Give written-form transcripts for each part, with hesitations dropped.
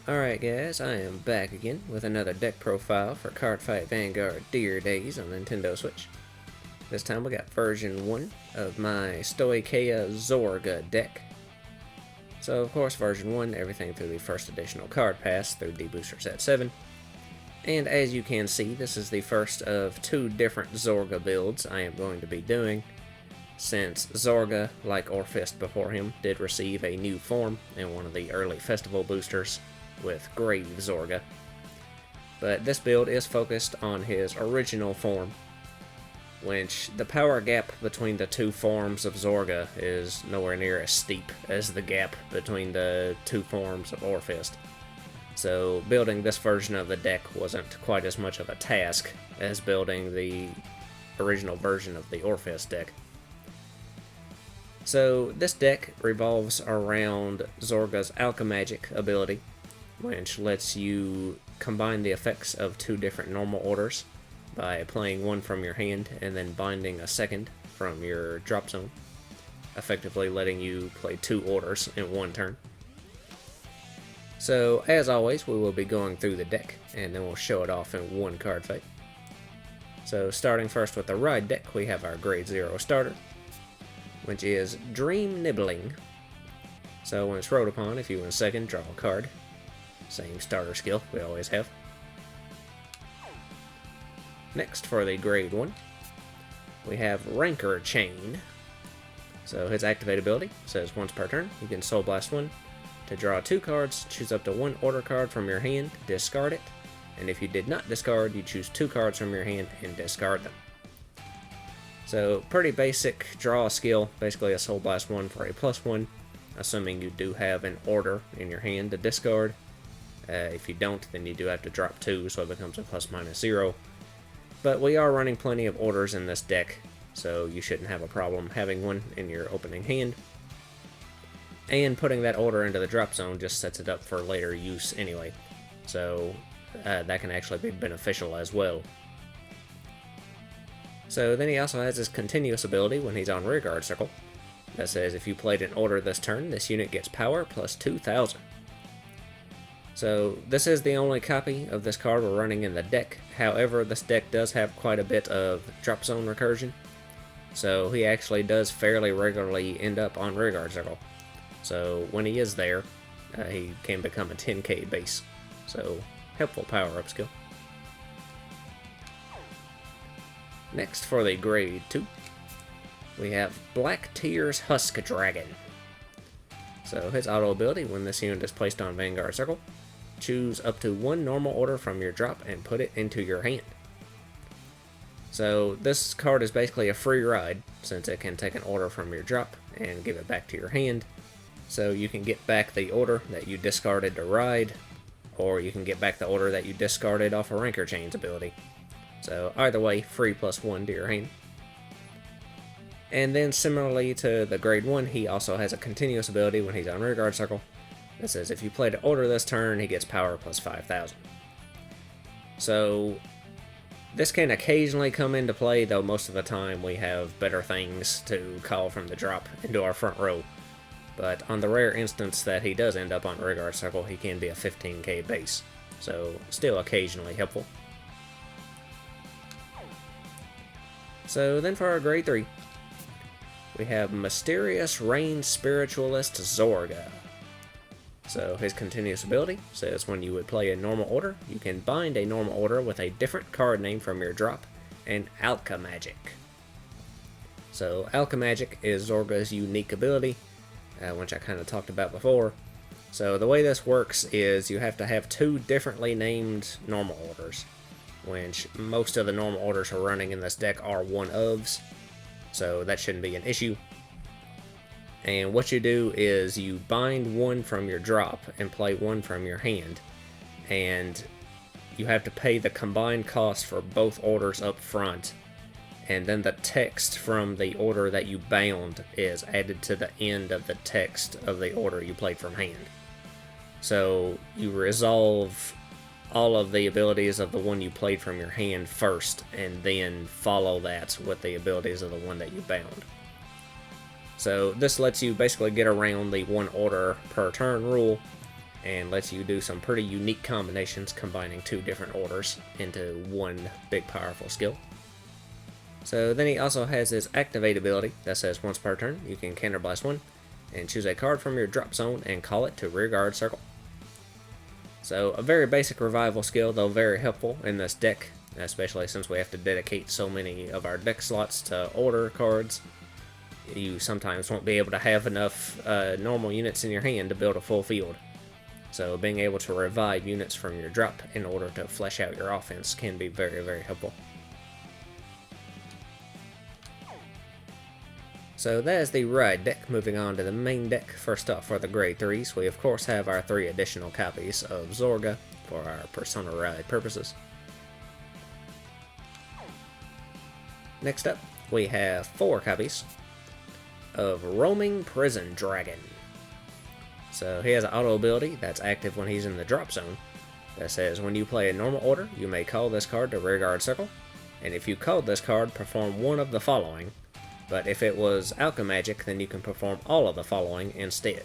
Alright guys, I am back again with another deck profile for Cardfight Vanguard Dear Days on Nintendo Switch. This time we got version 1 of my Stoicheia Zorga deck. So of course version 1, everything through the first additional card pass through the booster set 7. And as you can see, this is the first of 2 different Zorga builds I am going to be doing, since Zorga, like Orfist before him, did receive a new form in one of the early festival boosters with Grave Zorga. But this build is focused on his original form, which the power gap between the 2 forms of Zorga is nowhere near as steep as the gap between the 2 forms of Orfist. So building this version of the deck wasn't quite as much of a task as building the original version of the Orfist deck. So this deck revolves around Zorga's Alchemagic ability, which lets you combine the effects of 2 different normal orders by playing one from your hand and then binding a second from your drop zone, effectively letting you play 2 orders in one turn. So as always, we will be going through the deck and then we'll show it off in one card fight. So starting first with the Ride deck, we have our Grade 0 starter, which is Dream Nibbling. So when it's rode upon, if you win second, draw a card. Same starter skill we always have. Next, for the Grade 1, we have Rancor Chain. So his activate ability says once per turn, you can Soul Blast 1 to draw 2 cards, choose up to 1 order card from your hand, discard it, and if you did not discard, you choose 2 cards from your hand and discard them. So pretty basic draw skill, basically a Soul Blast 1 for a +1, assuming you do have an order in your hand to discard. If you don't, then you do have to drop 2, so it becomes a ±0. But we are running plenty of orders in this deck, so you shouldn't have a problem having one in your opening hand. And putting that order into the drop zone just sets it up for later use anyway, so that can actually be beneficial as well. So then he also has his continuous ability when he's on rearguard circle. That says if you played an order this turn, this unit gets power plus 2,000. So this is the only copy of this card we're running in the deck. However, this deck does have quite a bit of drop zone recursion, so he actually does fairly regularly end up on rearguard circle. So when he is there, he can become a 10k base. So helpful power-up skill. Next, for the Grade 2, we have Black Tears Husk Dragon. So his auto ability, when this unit is placed on Vanguard circle, choose up to 1 normal order from your drop and put it into your hand. So this card is basically a free ride, since it can take an order from your drop and give it back to your hand. So you can get back the order that you discarded to ride, or you can get back the order that you discarded off a Rancor Chain's ability. So either way, free +1 to your hand. And then similarly to the Grade 1, he also has a continuous ability when he's on rearguard circle. That says if you played an order this turn, he gets power plus 5,000. So this can occasionally come into play, though most of the time we have better things to call from the drop into our front row. But on the rare instance that he does end up on rearguard circle, he can be a 15k base. So still occasionally helpful. So then for our Grade 3, we have Mysterious Rain Spiritualist Zorga. So his continuous ability says when you would play a normal order, you can bind a normal order with a different card name from your drop and Alchemagic. So Alchemagic is Zorga's unique ability, which I kind of talked about before. So the way this works is you have to have 2 differently named normal orders, which most of the normal orders we're running in this deck are 1-ofs, so that shouldn't be an issue. And what you do is you bind 1 from your drop and play 1 from your hand, and you have to pay the combined cost for both orders up front, and then the text from the order that you bound is added to the end of the text of the order you played from hand. So you resolve all of the abilities of the one you played from your hand first, and then follow that with the abilities of the one that you bound. So this lets you basically get around the 1 order per turn rule, and lets you do some pretty unique combinations combining two different orders into one big powerful skill. So then he also has his activate ability that says once per turn you can counterblast one and choose a card from your drop zone and call it to rearguard circle. So a very basic revival skill, though very helpful in this deck, especially since we have to dedicate so many of our deck slots to order cards. You sometimes won't be able to have enough normal units in your hand to build a full field. So being able to revive units from your drop in order to flesh out your offense can be very, very helpful. So that is the ride deck. Moving on to the main deck. First up for the grade 3s, we of course have our 3 additional copies of Zorga for our Persona ride purposes. Next up, we have 4 copies of Roaming Prison Dragon. So he has an auto ability that's active when he's in the drop zone that says when you play a normal order, you may call this card to rearguard circle, and if you called this card, perform one of the following. But if it was Alchemagic, then you can perform all of the following instead.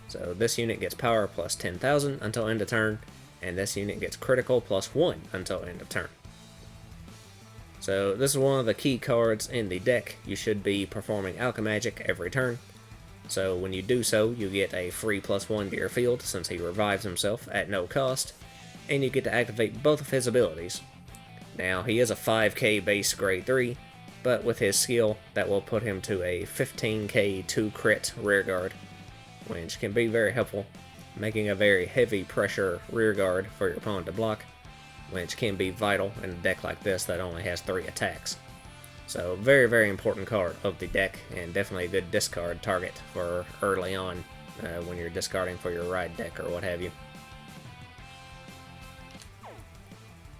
So this unit gets power plus 10,000 until end of turn, and this unit gets critical plus 1 until end of turn. So this is one of the key cards in the deck. You should be performing Alchemagic every turn. So when you do so, you get a free plus 1 to your field since he revives himself at no cost, and you get to activate both of his abilities. Now he is a 5k base grade 3, but with his skill, that will put him to a 15k 2 crit rearguard, which can be very helpful, making a very heavy pressure rearguard for your opponent to block, which can be vital in a deck like this that only has 3 attacks. So very, very important card of the deck, and definitely a good discard target for early on when you're discarding for your ride deck or what have you.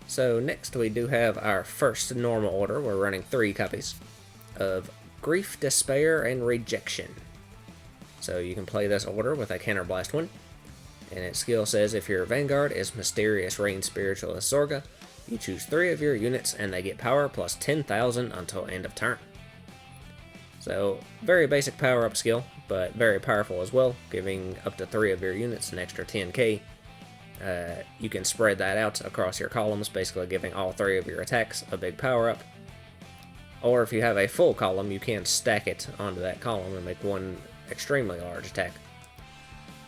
So next we do have our first normal order. We're running 3 copies of Grief, Despair, and Rejection. So you can play this order with a counterblast 1, and its skill says if your Vanguard is Mysterious Rain Spiritualist Zorga, you choose 3 of your units and they get power plus 10,000 until end of turn. So very basic power up skill, but very powerful as well, giving up to 3 of your units an extra 10k. You can spread that out across your columns, basically giving all 3 of your attacks a big power up. Or if you have a full column, you can stack it onto that column and make one extremely large attack.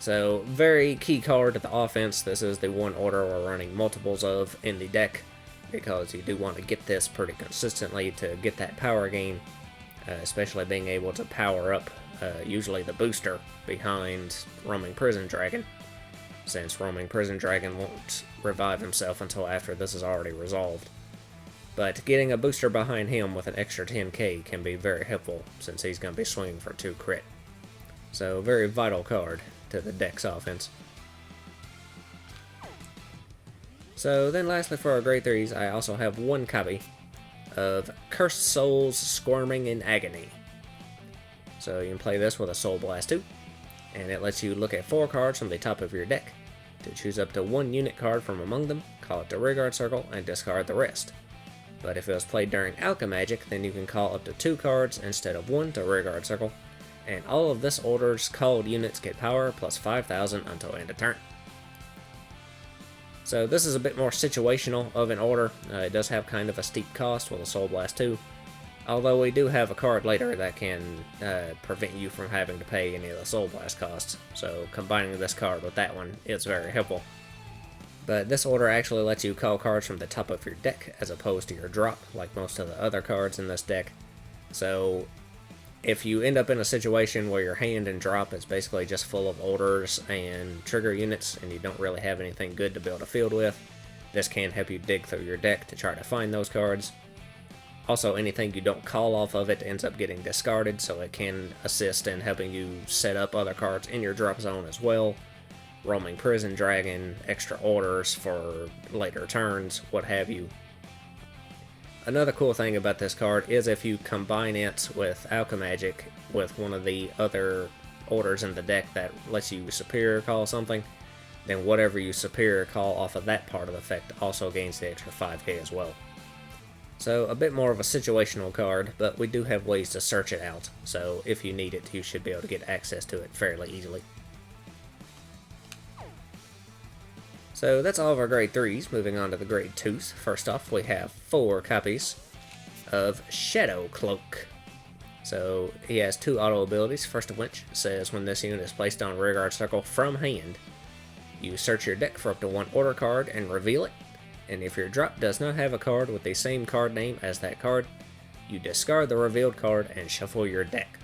So very key card to the offense. This is the one order we're running multiples of in the deck, because you do want to get this pretty consistently to get that power gain, especially being able to power up usually the booster behind Roaming Prison Dragon, since Roaming Prison Dragon won't revive himself until after this is already resolved. But getting a booster behind him with an extra 10k can be very helpful, since he's going to be swinging for 2 crit. So very vital card to the deck's offense. So then lastly for our grade 3s, I also have 1 copy of Cursed Souls Squirming in Agony. So you can play this with a Soul Blast 2, and it lets you look at 4 cards from the top of your deck to choose up to 1 unit card from among them, call it to rearguard circle, and discard the rest. But if it was played during Alchemagic, then you can call up to 2 cards instead of 1 to rearguard circle, and all of this order's called units get power plus 5,000 until end of turn. So this is a bit more situational of an order. It does have kind of a steep cost with a Soul Blast 2, although we do have a card later that can prevent you from having to pay any of the Soul Blast costs, so combining this card with that one is very helpful. But this order actually lets you call cards from the top of your deck as opposed to your drop, like most of the other cards in this deck. So if you end up in a situation where your hand and drop is basically just full of orders and trigger units and you don't really have anything good to build a field with, this can help you dig through your deck to try to find those cards. Also, anything you don't call off of it ends up getting discarded, so it can assist in helping you set up other cards in your drop zone as well. Roaming Prison Dragon, extra orders for later turns, what have you. Another cool thing about this card is if you combine it with Alchemagic with one of the other orders in the deck that lets you superior call something, then whatever you superior call off of that part of the effect also gains the extra 5k as well. So a bit more of a situational card, but we do have ways to search it out, so if you need it, you should be able to get access to it fairly easily. So that's all of our grade 3s. Moving on to the grade 2s. First off, we have 4 copies of Shadow Cloak. So he has 2 auto abilities, first of which says when this unit is placed on rearguard circle from hand, you search your deck for up to 1 order card and reveal it, and if your drop does not have a card with the same card name as that card, you discard the revealed card and shuffle your deck.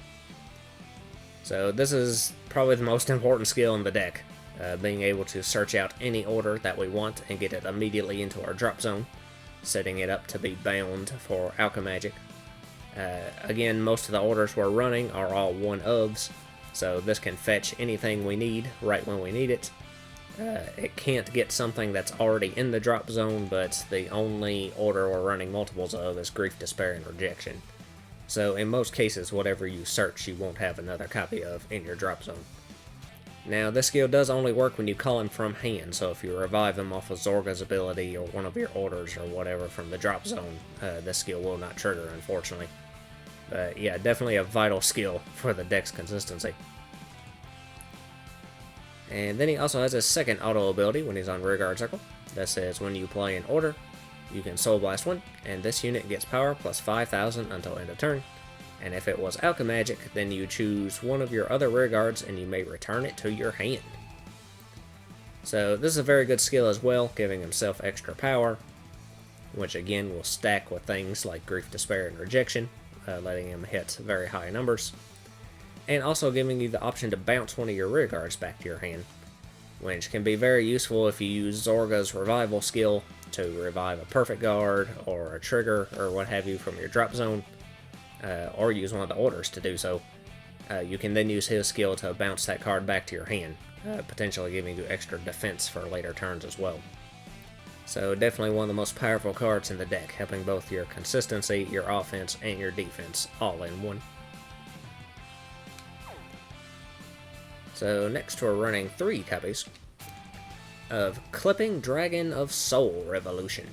So this is probably the most important skill in the deck, being able to search out any order that we want and get it immediately into our drop zone, setting it up to be bound for Alchemagic. Again, most of the orders we're running are all 1-ofs, so this can fetch anything we need right when we need it. It can't get something that's already in the drop zone, but the only order we're running multiples of is Grief, Despair, and Rejection. So in most cases, whatever you search, you won't have another copy of in your drop zone. Now, this skill does only work when you call him from hand, so if you revive him off of Zorga's ability or one of your orders or whatever from the drop zone, this skill will not trigger, unfortunately. But yeah, definitely a vital skill for the deck's consistency. And then he also has his second auto ability when he's on rearguard circle. That says when you play an order, you can Soul Blast 1, and this unit gets power plus 5,000 until end of turn. And if it was Alchemagic, then you choose one of your other rearguards and you may return it to your hand. So this is a very good skill as well, giving himself extra power, which again will stack with things like Grief, Despair, and Rejection, letting him hit very high numbers. And also giving you the option to bounce one of your rearguards back to your hand, which can be very useful if you use Zorga's revival skill to revive a perfect guard or a trigger or what have you from your drop zone, or use one of the orders to do so. You can then use his skill to bounce that card back to your hand, potentially giving you extra defense for later turns as well. So definitely one of the most powerful cards in the deck, helping both your consistency, your offense, and your defense all in one. So next we're running 3 copies of Clipping Dragon of Soul Revolution.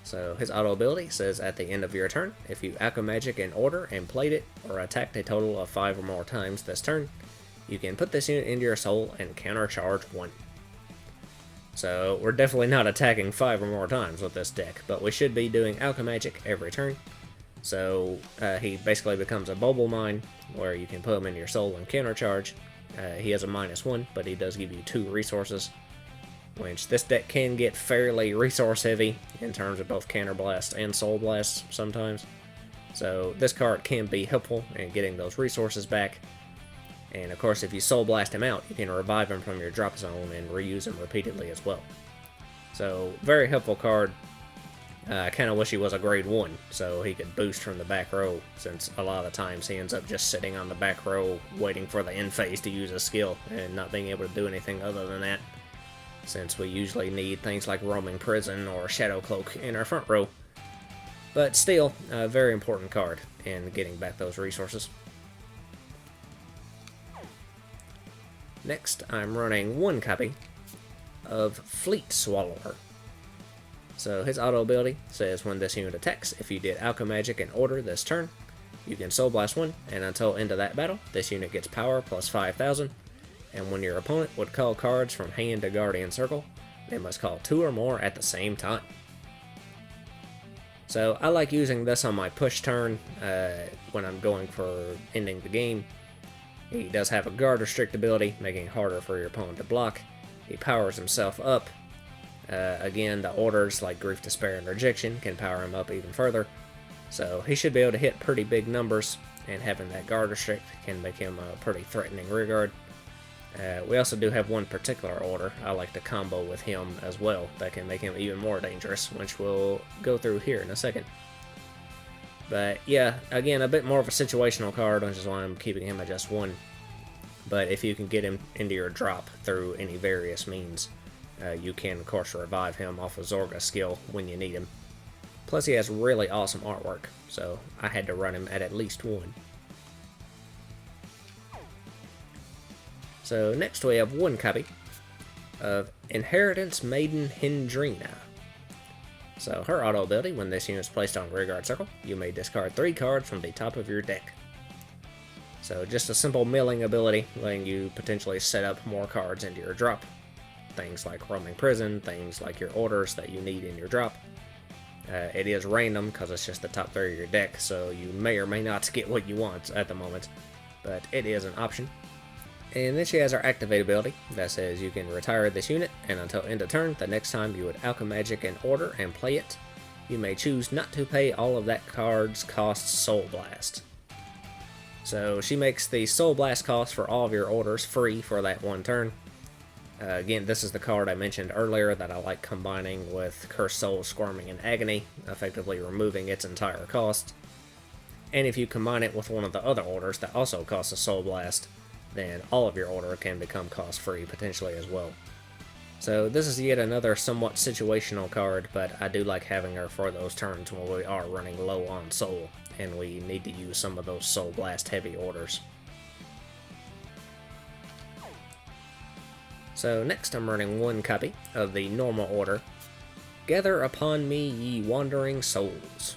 So his auto ability says at the end of your turn, if you Alchemagic in order and played it, or attacked a total of 5 or more times this turn, you can put this unit into your soul and countercharge 1. So we're definitely not attacking 5 or more times with this deck, but we should be doing Alchemagic every turn. So he basically becomes a Bobble Mine, where you can put him in your soul and countercharge. He has a -1, but he does give you 2 resources, which this deck can get fairly resource heavy in terms of both Counterblast and Soul Blast sometimes. So this card can be helpful in getting those resources back. And of course, if you Soul Blast him out, you can revive him from your drop zone and reuse him repeatedly as well. So very helpful card. I kind of wish he was a grade 1, so he could boost from the back row, since a lot of the times he ends up just sitting on the back row waiting for the end phase to use a skill, and not being able to do anything other than that, since we usually need things like Roaming Prison or Shadow Cloak in our front row. But still, a very important card in getting back those resources. Next, I'm running 1 copy of Fleet Swallower. So his auto ability says when this unit attacks, if you did Alchemagic in order this turn, you can Soul Blast 1, and until end of that battle, this unit gets power plus 5,000, and when your opponent would call cards from hand to Guardian Circle, they must call 2 or more at the same time. So I like using this on my push turn when I'm going for ending the game. He does have a guard restrict ability, making it harder for your opponent to block. He powers himself up. Again, the orders like Grief, Despair, and Rejection can power him up even further. So he should be able to hit pretty big numbers, and having that guard restrict can make him a pretty threatening rearguard. We also do have one particular order I like to combo with him as well that can make him even more dangerous, which we'll go through here in a second. But yeah, again, a bit more of a situational card, which is why I'm keeping him at just 1. But if you can get him into your drop through any various means, you can, of course, revive him off of Zorga's skill when you need him. Plus, he has really awesome artwork, so I had to run him at least 1. So next we have 1 copy of Inheritance Maiden Hindrina. So her auto ability, when this unit is placed on rearguard circle, you may discard 3 cards from the top of your deck. So just a simple milling ability, letting you potentially set up more cards into your drop. things like roaming prison, things like your orders that you need in your drop. It is random because it's just the top 3 of your deck, so you may or may not get what you want at the moment, but it is an option. And then she has her activate ability that says you can retire this unit, and until end of turn, the next time you would Alchemagic an order and play it, you may choose not to pay all of that card's cost Soul Blast. So she makes the Soul Blast cost for all of your orders free for that one turn. Again, this is the card I mentioned earlier that I like combining with Cursed Soul, Squirming, and Agony, effectively removing its entire cost. And if you combine it with one of the other orders that also costs a Soul Blast, then all of your order can become cost free potentially as well. So this is yet another somewhat situational card, but I do like having her for those turns when we are running low on soul and we need to use some of those Soul Blast heavy orders. So next I'm running one copy of the normal order, Gather Upon Me Ye Wandering Souls.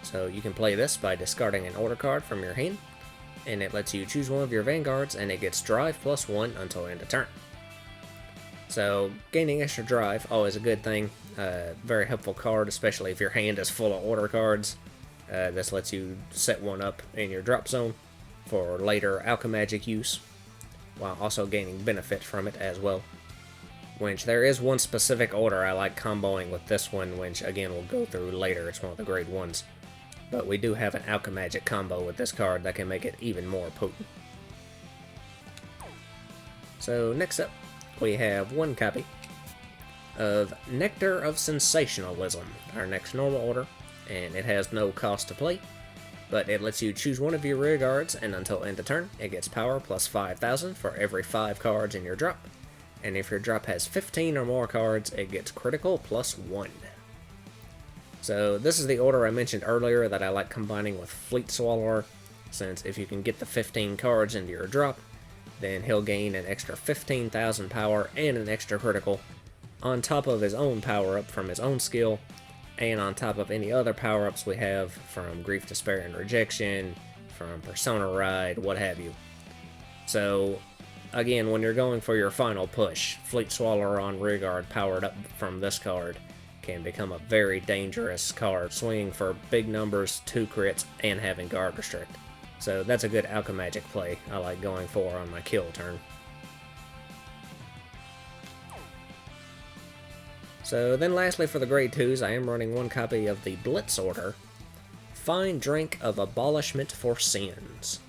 So you can play this by discarding an order card from your hand, and it lets you choose one of your Vanguards, and it gets drive +1 until end of turn. So gaining extra drive, always a good thing. Very helpful card, especially if your hand is full of order cards. This lets you set one up in your drop zone for later Alchemagic use, while also gaining benefit from it as well. Which there is one specific order I like comboing with this one, which again we'll go through later. It's one of the grade 1s. But we do have an Alchemagic combo with this card that can make it even more potent. So next up, we have one copy of Nectar of Sensationalism, our next normal order, and it has no cost to play, but it lets you choose one of your rear guards, and until end of turn, it gets power plus 5,000 for every 5 cards in your drop, and if your drop has 15 or more cards, it gets critical +1. So this is the order I mentioned earlier that I like combining with Fleet Swallower, since if you can get the 15 cards into your drop, then he'll gain an extra 15,000 power and an extra critical, on top of his own power-up from his own skill, and on top of any other power-ups we have from Grief, Despair, and Rejection, from Persona Ride, what have you. So, again, when you're going for your final push, Fleet Swallower on rearguard powered up from this card can become a very dangerous card, swinging for big numbers, 2 crits, and having guard restrict. So that's a good Alchemagic play I like going for on my kill turn. So then lastly for the grade 2s, I am running one copy of the Blitz order, Fine Drink of Abolishment for Sins.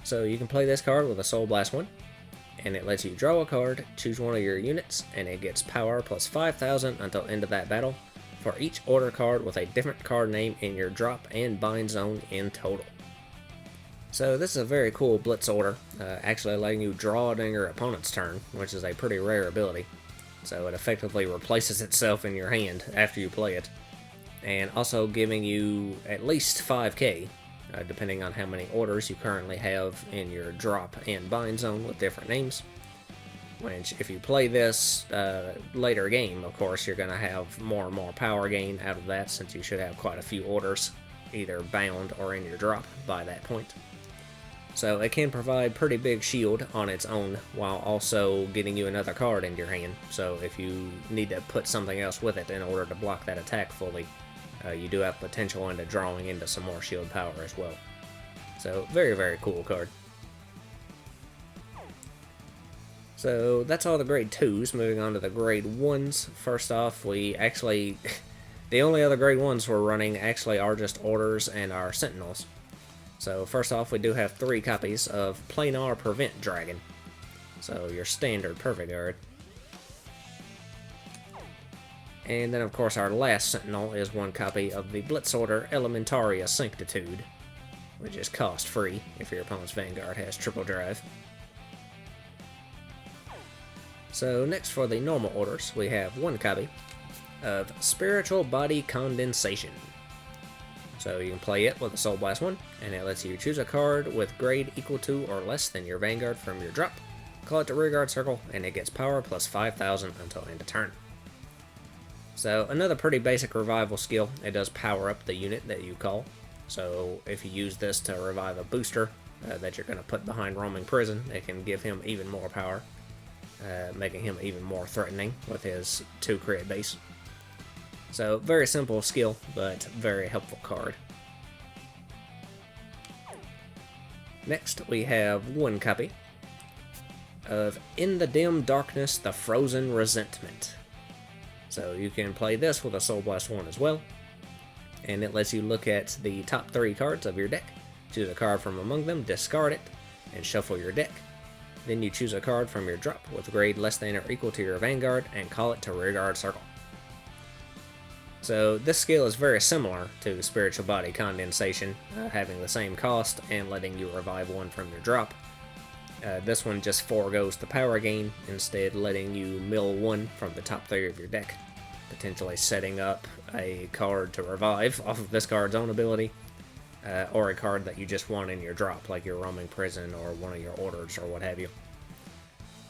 So you can play this card with a Soul Blast 1, and it lets you draw a card, choose one of your units, and it gets power plus 5,000 until end of that battle for each order card with a different card name in your drop and bind zone in total. So this is a very cool Blitz order, actually letting you draw during your opponent's turn, which is a pretty rare ability. So it effectively replaces itself in your hand after you play it, and also giving you at least 5k, depending on how many orders you currently have in your drop and bind zone with different names. Which, if you play this later game, of course, you're going to have more and more power gain out of that, since you should have quite a few orders either bound or in your drop by that point. So it can provide pretty big shield on its own, while also getting you another card into your hand. So if you need to put something else with it in order to block that attack fully, you do have potential into drawing into some more shield power as well. So very, very cool card. So that's all the grade 2s. Moving on to the grade 1s. First off, we actually... the only other grade 1s we're running actually are just orders and our sentinels. So first off, we do have 3 copies of Planar Prevent Dragon. So your standard Perfect Guard. And then of course our last sentinel is one copy of the Blitz Order Elementaria Sanctitude, which is cost free if your opponent's Vanguard has triple drive. So next for the normal orders, we have one copy of Spiritual Body Condensation. So you can play it with a Soul Blast 1, and it lets you choose a card with grade equal to or less than your Vanguard from your drop, call it to rearguard circle, and it gets power plus 5,000 until end of turn. So another pretty basic revival skill. It does power up the unit that you call. So if you use this to revive a booster that you're going to put behind Roaming Prison, it can give him even more power. making him even more threatening with his 2 crit base. So very simple skill, but very helpful card. Next we have 1 copy of In the Dim Darkness, the Frozen Resentment. So you can play this with a Soul Blast 1 as well, and it lets you look at the top 3 cards of your deck, choose a card from among them, discard it, and shuffle your deck. Then you choose a card from your drop with grade less than or equal to your Vanguard and call it to rearguard circle. So this skill is very similar to Spiritual Body Condensation, having the same cost and letting you revive 1 from your drop. This one just foregoes the power gain, instead letting you mill 1 from the top 3 of your deck, potentially setting up a card to revive off of this card's own ability, or a card that you just want in your drop, like your Roaming Prison or one of your orders or what have you.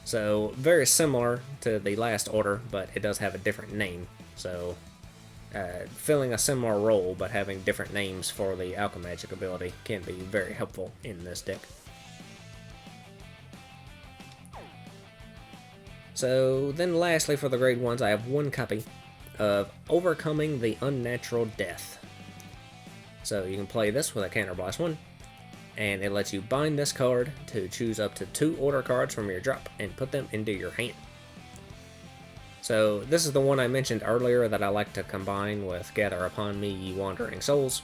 So very similar to the last order, but it does have a different name. So filling a similar role but having different names for the Alchemagic ability can be very helpful in this deck. So then lastly for the grade 1s, I have 1 copy of Overcoming the Unnatural Death. So you can play this with a Counterblast 1, and it lets you bind this card to choose up to 2 order cards from your drop and put them into your hand. So this is the one I mentioned earlier that I like to combine with Gather Upon Me, Ye Wandering Souls,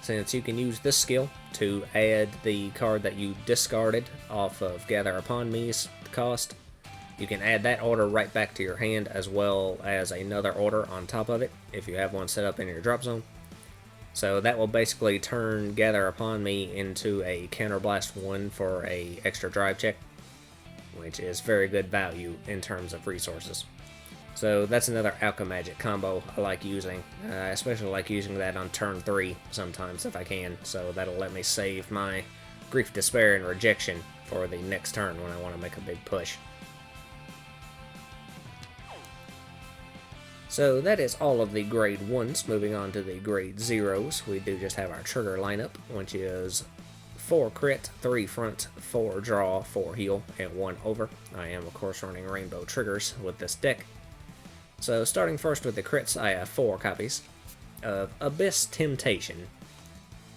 since you can use this skill to add the card that you discarded off of Gather Upon Me's cost. You can add that order right back to your hand, as well as another order on top of it if you have one set up in your drop zone. So that will basically turn Gather Upon Me into a Counterblast 1 for a extra drive check, which is very good value in terms of resources. So that's another Alchemagic combo I like using. I especially like using that on turn 3 sometimes if I can, so that'll let me save my Grief, Despair, and Rejection for the next turn when I want to make a big push. So that is all of the grade 1s. Moving on to the grade 0s, we do just have our trigger lineup, which is 4 crit, 3 front, 4 draw, 4 heal, and 1 over. I am of course running rainbow triggers with this deck. So starting first with the crits, I have 4 copies of Abyss Temptation.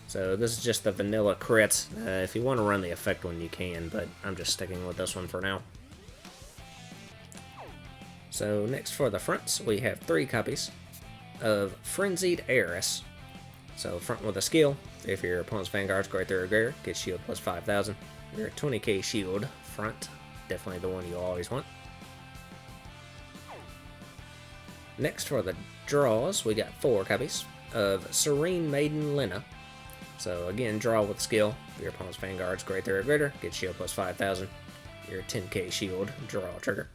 So this is just the vanilla crit. If you want to run the effect one you can, but I'm just sticking with this one for now. So next for the fronts, we have 3 copies of Frenzied Heiress. So front with a skill, if your opponent's Vanguard's grade 3 or greater, get shield plus 5,000. Your 20k shield front, definitely the one you always want. Next for the draws, we got 4 copies of Serene Maiden Lena. So again, draw with skill, if your opponent's Vanguard's grade 3 or greater, get shield plus 5,000. Your 10k shield draw trigger.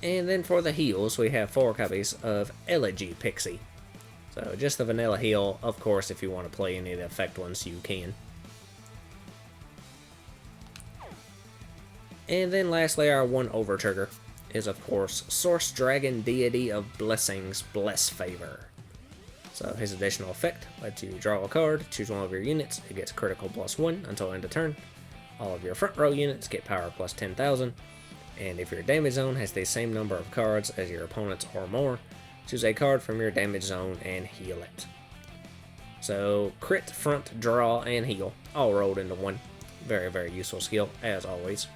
And then for the heals, we have 4 copies of Elegy Pixie. So just the vanilla heal. Of course, if you want to play any of the effect ones, you can. And then lastly, our 1 over trigger is of course Source Dragon Deity of Blessings Bless Favor. So his additional effect lets you draw a card, choose one of your units, it gets critical plus 1 until end of turn. All of your front row units get power plus 10,000. And if your damage zone has the same number of cards as your opponent's or more, choose a card from your damage zone and heal it. So crit, front, draw, and heal all rolled into one. Very, very useful skill as always.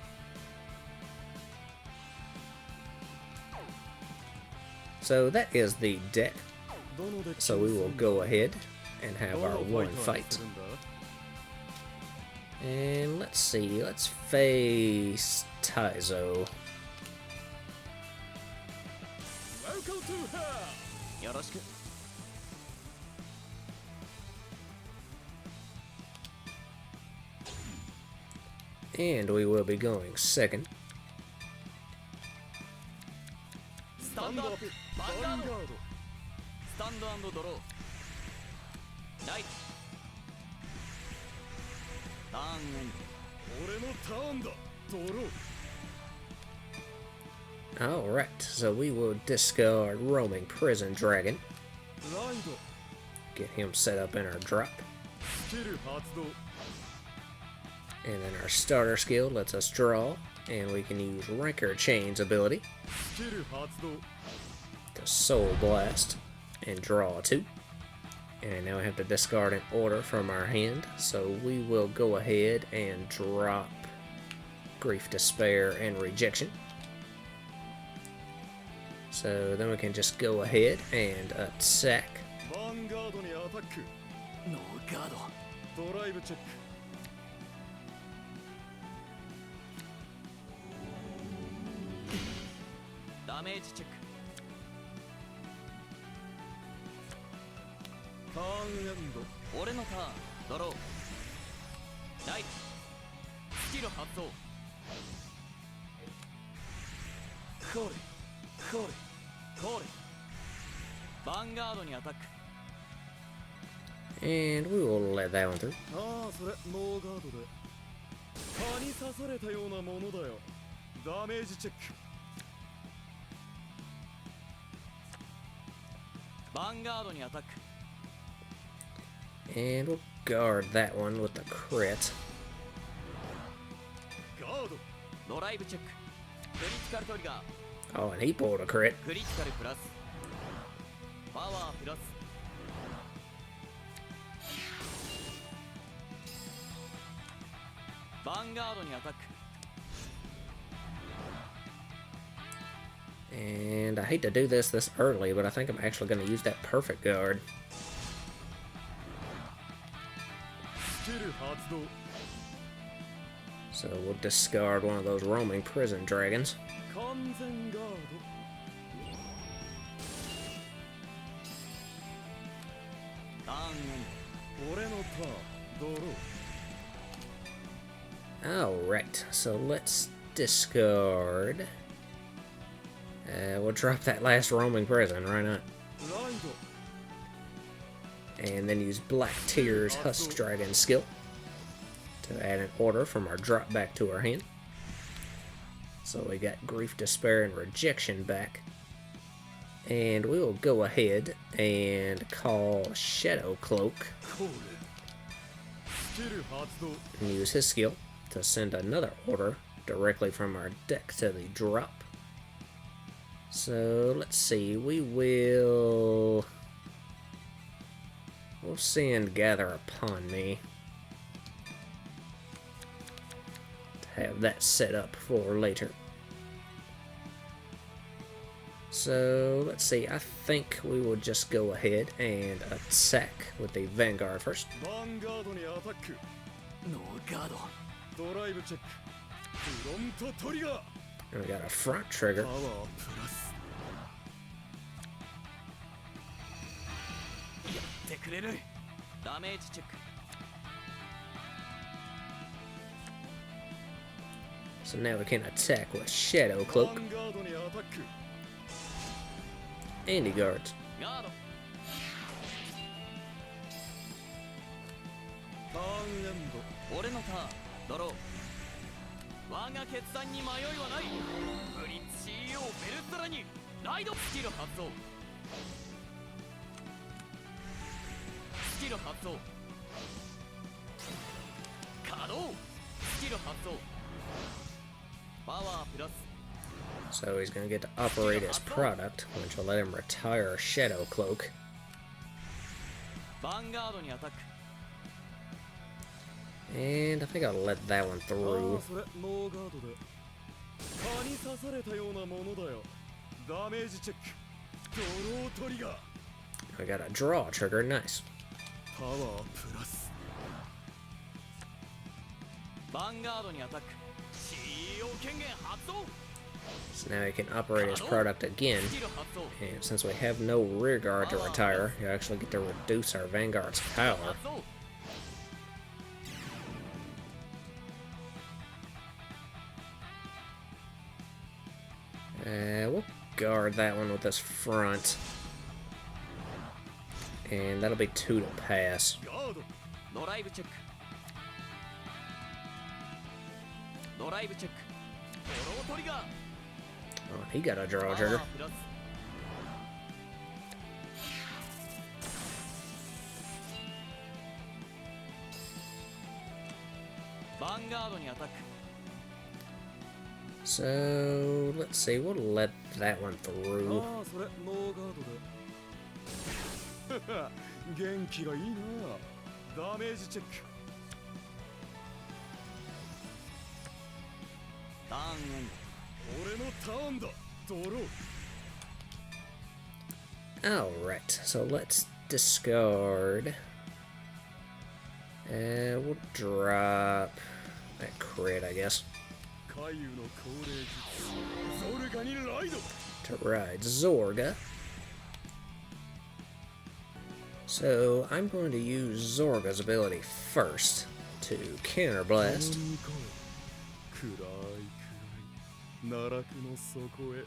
So that is the deck. So we will go ahead and have our 1 fight. And let's see, let's face Taizo. And we will be going second. Stand up, Vanguard. Stand and draw. Right. Alright, so we will discard Roaming Prison Dragon. Get him set up in our drop. And then our starter skill lets us draw, and we can use Ranker Chain's ability to Soul Blast and draw 2. And now we have to discard an order from our hand, so we will go ahead and drop Grief, Despair, and Rejection. So then we can just go ahead and attack. Vanguard にアタック。ノーガード。ドライブチェック。ダメージチェック。ターンエンド。俺のターン。ドロー。ライト。スキル発動。コール。コール。コール。ヴァンガードにアタック。And we will let that one through. ああ、それノーガードで。蚊に刺されたようなものだよ。ダメージチェック。ヴァンガードにアタック。And we'll guard that one with the crit. ガード。ドライブチェック。クリティカルトリガー。Oh, and he pulled a crit. クリティカルプラス。パワープラス。ヴァンガードにアタック。And I hate to do this early, but I think I'm actually going to use that perfect guard. スキル発動。 So we'll discard one of those roaming prison dragons. 完全ガード。ターンエンド。俺のターン。ドロー。 Alright, so let's discard. We'll drop that last roaming prison, why not? ライド。 And then use Black Tear's Husk Dragon skill to add an order from our drop back to our hand. So we got Grief, Despair, and Rejection back. And we will go ahead and call Shadow Cloak and use his skill to send another order directly from our deck to the drop. So let's see, we'll send Gather Upon Me to have that set up for later. So let's see, I think we will just go ahead and attack with the Vanguard first. Vanguard にアタック。ノーガード。ドライブチェック。フロントトリガー。 And we got a front trigger. パワープラス。やってくれる。ダメージチェック。 So now we can attack with Shadow Cloak. ヴァンガードにアタック。 And he guards. ガード。ターンエンド。俺のターン。ドロー。我が決断に迷いはない。ブリッジ CEO ベルトラにライド。スキル発動。スキル発動。稼働。スキル発動。パワープラス。 So he's going to get to operate his product, which will let him retire Shadow Cloak. ヴァンガードにアタック。 And I think I'll let that one through. それノーガードで。蚊に刺されたようなものだよ。ダメージチェック。ドロートリガー。 I got a draw trigger, nice. パワープラス。ヴァンガードにアタック。CEO 権限発動。 So now he can operate his product again. And since we have no rear guard to retire, you actually get to reduce our Vanguard's power. We'll guard that one with this front. And that'll be 2 to pass. ドライブチェック。ドライブチェック。ドロートリガー。 Oh, he got a draw trigger. ヴァ Vanguard にアタック So, let's see, we'll let that one through. ああそれノーガードだ元気がいいなダメージチェックターンエンド俺のターンだドロー Alright, so let's discard. And we'll drop that crit, I guess. 海遊の恒例術ゾルガにライド To ride Zorga. So I'm going to use Zorga's ability first to counter blast. 暗い奈落の底へ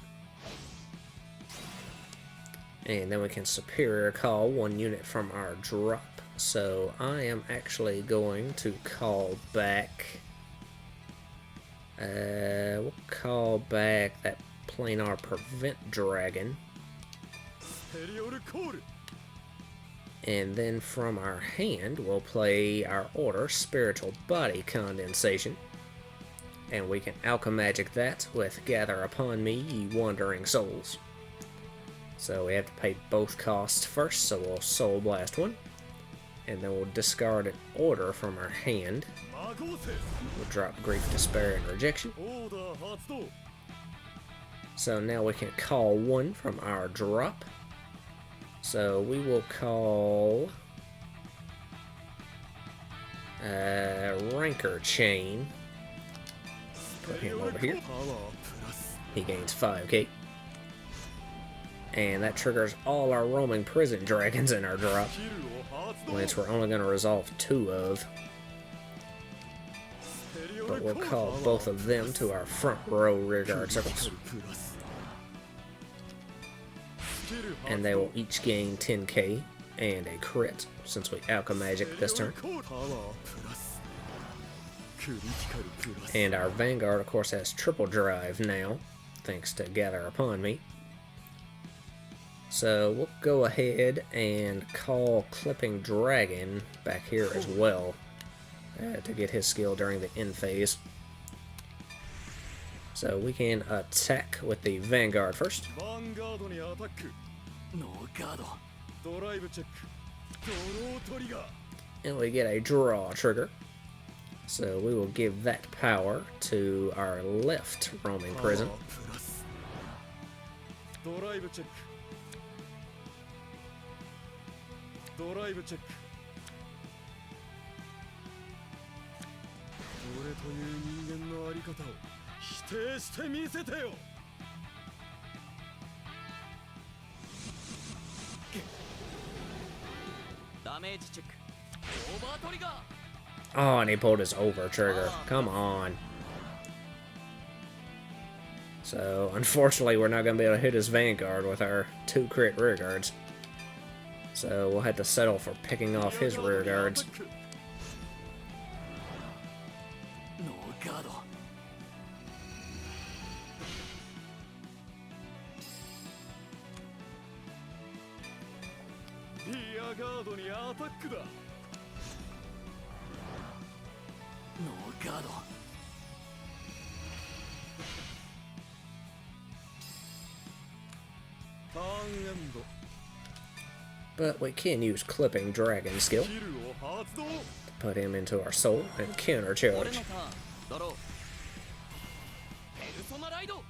And then we can superior call one unit from our drop. So I am actually going to call back. We'll call back that planar prevent dragon. ステリオルコール And then from our hand, we'll play our order, Spiritual Body Condensation. And we can Alchemagic that with Gather Upon Me, Ye Wandering Souls. So we have to pay both costs first, so we'll Soul Blast one. And then we'll discard an order from our hand. We'll drop Grief, Despair, and Rejection. オーダー発動 So now we can call one from our drop. So we will call Rancor Chain. Put him over here. パワープラス He gains 5k. And that triggers all our roaming prison dragons in our drop, キルを発動 which we're only going to resolve 2 of. ステリオ But ル we'll コール call both of them to our front row rearguard circles. プラススキル And they will each gain 10k and a crit, since we Alchemagic this turn. パワープラスクリティカルプラス And our Vanguard, of course, has triple drive now, thanks to Gather Upon Me. So we'll go ahead and call Clipping Dragon back here as well to get his skill during the end phase. So we can attack with the Vanguard first. ヴァンガードにアタックノーガードドライブチェックドロートリガー And we get a draw trigger. So we will give that power to our left roaming prison. パワープラスドライブチェックドライブチェック俺という人間のあり方を否定してみせてよダメージチェックオーバートリガー Oh, and he pulled his over trigger. Come on. So, unfortunately, we're not going to be able to hit his Vanguard with our 2 crit rear guards. So, we'll have to settle for picking off his rear guards. ノーガード リアガードにアタックだノーガード ターンエンド But we can use Clipping Dragon skill キルを発動 to put him into our soul and counter 俺 charge. のターンドローペルソナライド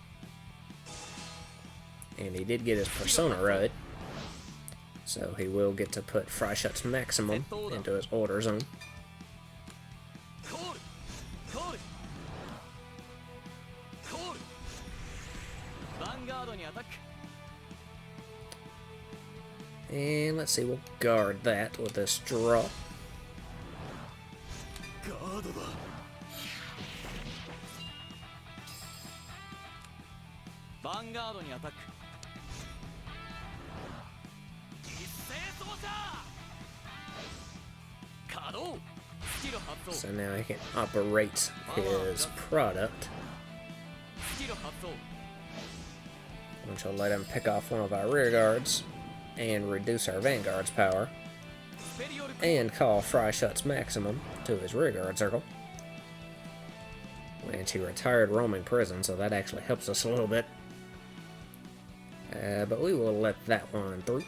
And he did get his Persona Rud. So he will get to put Freischutz Maximum into his order zone. コールコールコールヴァンガードにアタック And let's see, we'll guard that with this draw. ガードだヴァンガードにアタック一斉操作稼働スキル発動 So now he can operate his product, スキル発動 which will let him pick off one of our rear guards and reduce our Vanguard's power, スペリオル and call Freischutz Maximum to his rear guard circle. And she retired roaming prison, so that actually helps us a little bit. But we will let that one through.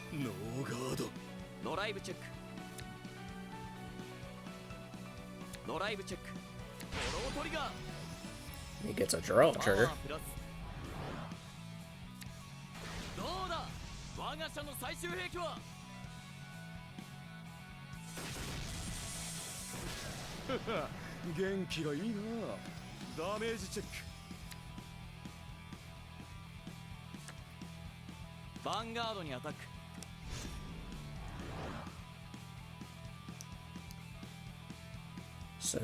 ドライブチェックドライブチェックフォロートリガー He gets a draw パワ trigger. ープラスどうだ我が社の最終兵器は元気がいいな。ダメージチェック。ヴァンガードにアタック So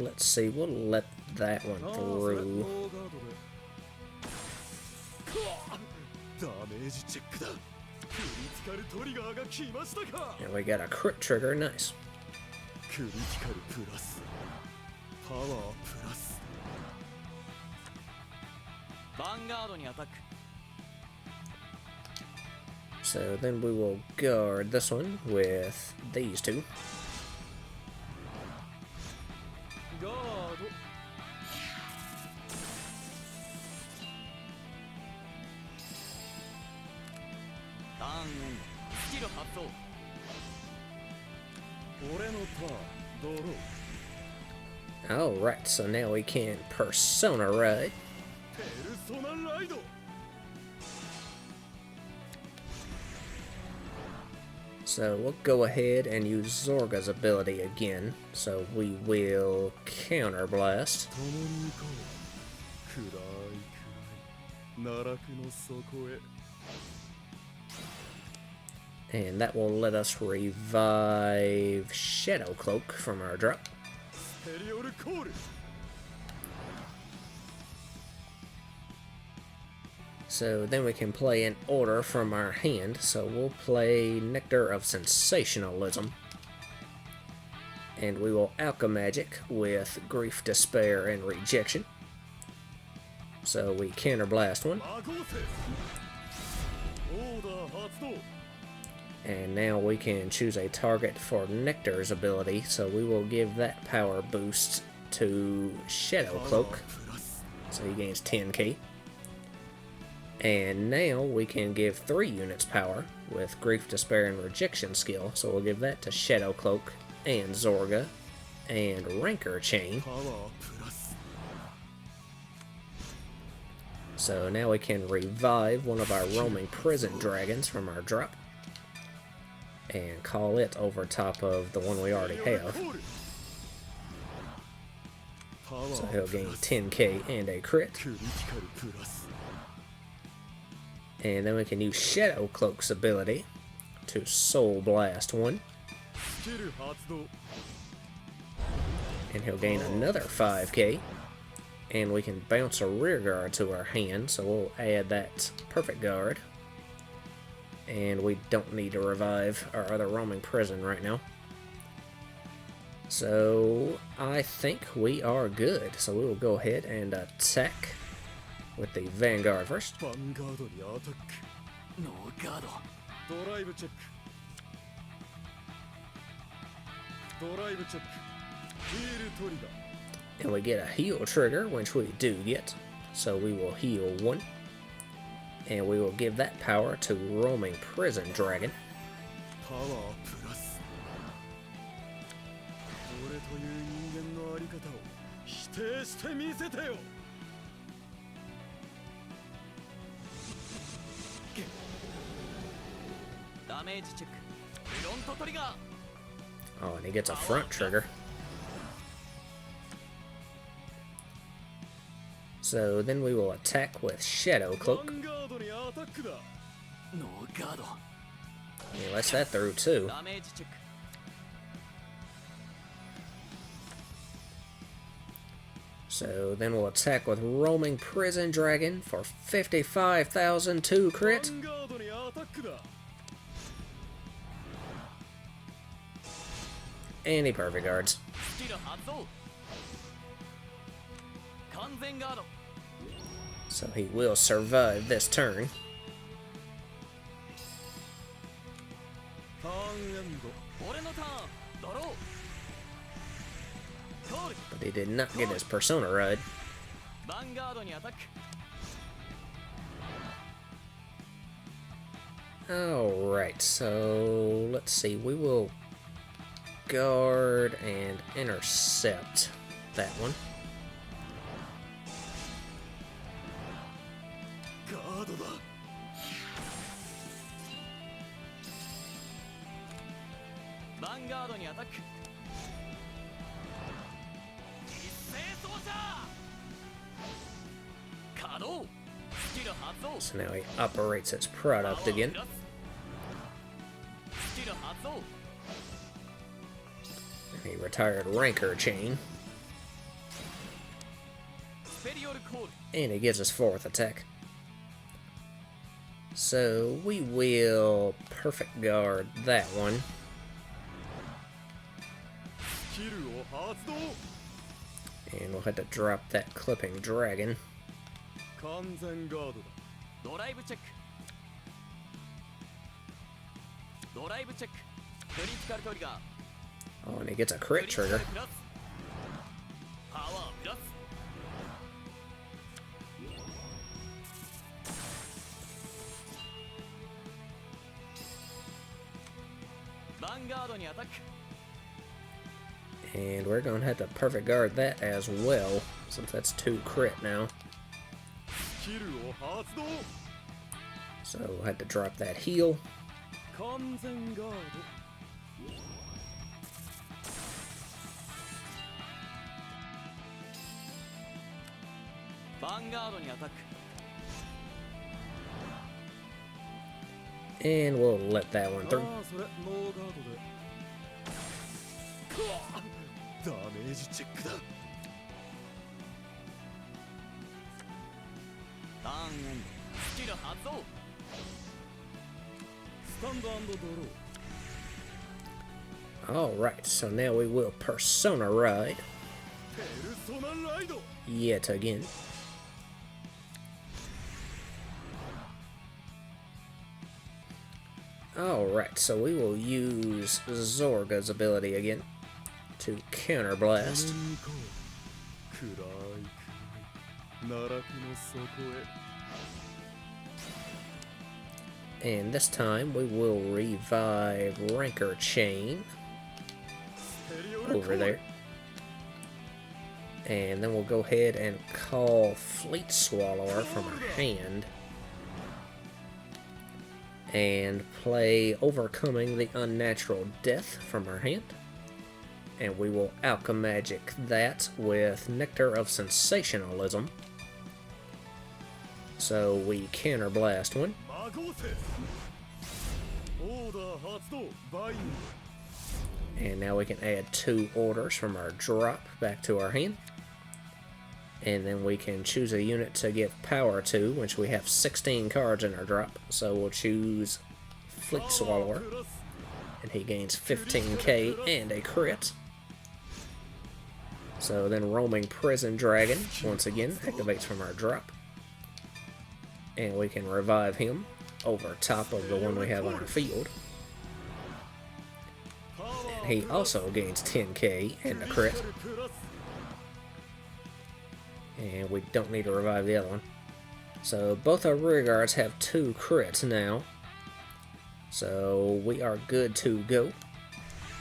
let's see, we'll let that one through. ダメージチェックだ。クリティカルトリガーが来ましたか。 And we got a crit trigger, nice. クリティカルプラスパワープラス。ヴァンガードにアタック So then we will guard this one with these two. ガード。ターンエンドスキル発動 俺のターンドロー。 Alright, so now we can Persona Ride. ペルソナライド。 So we'll go ahead and use Zorga's ability again. So we will Counter Blast. 共に行こう。暗い暗い。奈落の底へ。 And that will let us revive Shadow Cloak from our drop. ペリオルコール。 So then we can play an order from our hand. So we'll play Nectar of Sensationalism. And we will Alchemagic with Grief, Despair, and Rejection. So we Counterblast one. 魔合成。オーダー発動。 And now we can choose a target for Nectar's ability. So we will give that power boost to Shadow Cloak. So he gains 10k. And now we can give 3 units power with Grief, Despair, and Rejection skill. So we'll give that to Shadow Cloak and Zorga and Rancor Chain. パワープラス。 So now we can revive one of our roaming prison dragons from our drop and call it over top of the one we already have. パワー So he'll gain 10k and a crit. クリティカルプラス。 And then we can use Shadow Cloak's ability to Soul Blast one. スキル発動。 And he'll gain another 5k. And we can bounce a rear guard to our hand, so we'll add that perfect guard. And we don't need to revive our other roaming prison right now. So I think we are good. So we will go ahead and attack with the Vanguard first. ヴァンガードにアタック。ノーガードドライブチェック。ドライブチェック。ヒールトリガー。 And we get a heal trigger, which we do get. So we will heal 1. And we will give that power to Roaming Prison Dragon. パワープラス。俺という人間のあり方を否定してみせてよ。 ダメージチェックフロントトリガー Oh, and he gets a front trigger. So then we will attack with Shadow ヴ Cloak. ァンガードにアタックだ。ノーガード He lets that through too. ダメージチェック So then we'll attack with Roaming Prison Dragon for 55,002 ヴ crit. ァンガードにアタックだ。 And he perfect guards. スキル発動完全ガード So he will survive this turn. ターンエンド。俺のターンドローコール But he did not get his Persona Ride. ヴァンガードにアタック。 Alright, so let's see. We will guard and intercept that one. ガードだ。 ヴァンガードにアタック。一斉走者。稼働。スキル発動。 So now he operates his product again. スキル発動。 He retired Ranker Chain. スペリオルコール。 And he gets his 4th attack. So we will perfect guard that one. スキルを発動。 And we'll have to drop that clipping dragon. 完全ガードだ。 ドライブチェック。ドライブチェック。クリティカルトリガー。 Oh, and he gets a crit trigger. プラスパワープラス。 ヴァンガードにアタック。 And we're going to have to perfect guard that as well, since that's 2 crit now. スキルを発動。 So we'll have to drop that heal. 完全ガード。 ヴァンガードにアタック。 And we'll let that one あ through. あ、それノーガードで。くわっダメージチェックだ。ターンエンド。スキル発動。スタンド&ドロー。 Alright, so now we will Persona Ride ペルソナライド。 yet again. Alright, so we will use Zorga's ability again to counter blast. に行こう。暗い暗い。奈落の底へ。 And this time we will revive Ranker Chain スペリオルコール。 over there. And then we'll go ahead and call Fleet Swallower from our hand and play Overcoming the Unnatural Death from our hand. And we will Alchemagic that with Nectar of Sensationalism. So we counter blast one. 魔合成。オーダー発動。バイン And now we can add 2 orders from our drop back to our hand. And then we can choose a unit to give power to, which we have 16 cards in our drop. So we'll choose Fleet Swallower, プラス。 and he gains 15k and a crit. So then Roaming Prison Dragon, once again, activates from our drop. And we can revive him over top of the one we have on our field. And he also gains 10k and a crit. プラス。 And we don't need to revive the other one. So both our rear guards have 2 crits now. So we are good to go.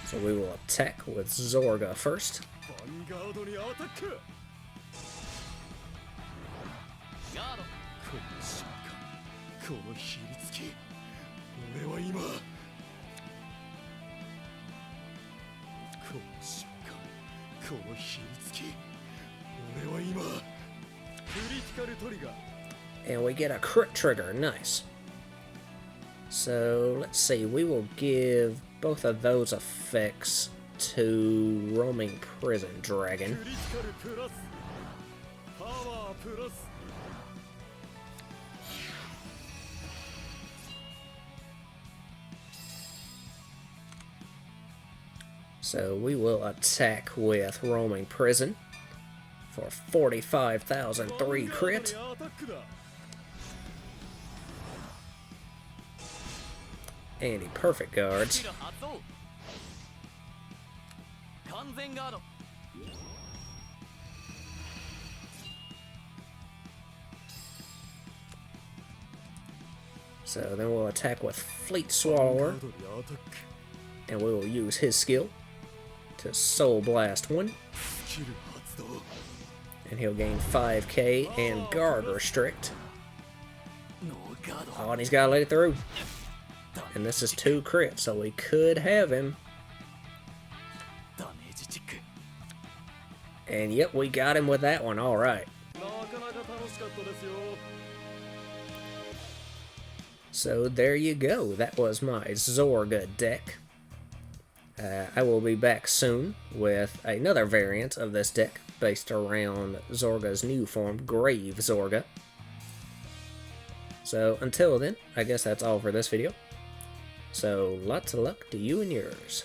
So we will attack with Zorga first. ヴァンガードにアタック。ガード。この瞬間、このひりつき。俺は今。この瞬間、このひりつき。俺は今。クリティカルトリガー。 And we get a crit trigger. Nice. So let's see. We will give both of those effects to Roaming Prison ク Dragon. リティカルプラス。パワープラス。 So we will attack with Roaming Prison for 45,003 crit. ヴァンガードにアタックだ。 And he perfect guards. スキル発動。完全ガード。So then we'll attack with Fleet Swallower, ガードにアタック and we will use his skill to Soul Blast 1, スキル発動 and he'll gain 5k and Guard Restrict. ノーガード Oh, and he's got to let it through. And this is 2 crits, so we could have him. ダメージチック And yep, we got him with that one, alright. なかなか楽しかったですよ So there you go, that was my Zorga deck. I will be back soon with another variant of this deck based around Zorga's new form, Grave Zorga. So until then, I guess that's all for this video. So lots of luck to you and yours.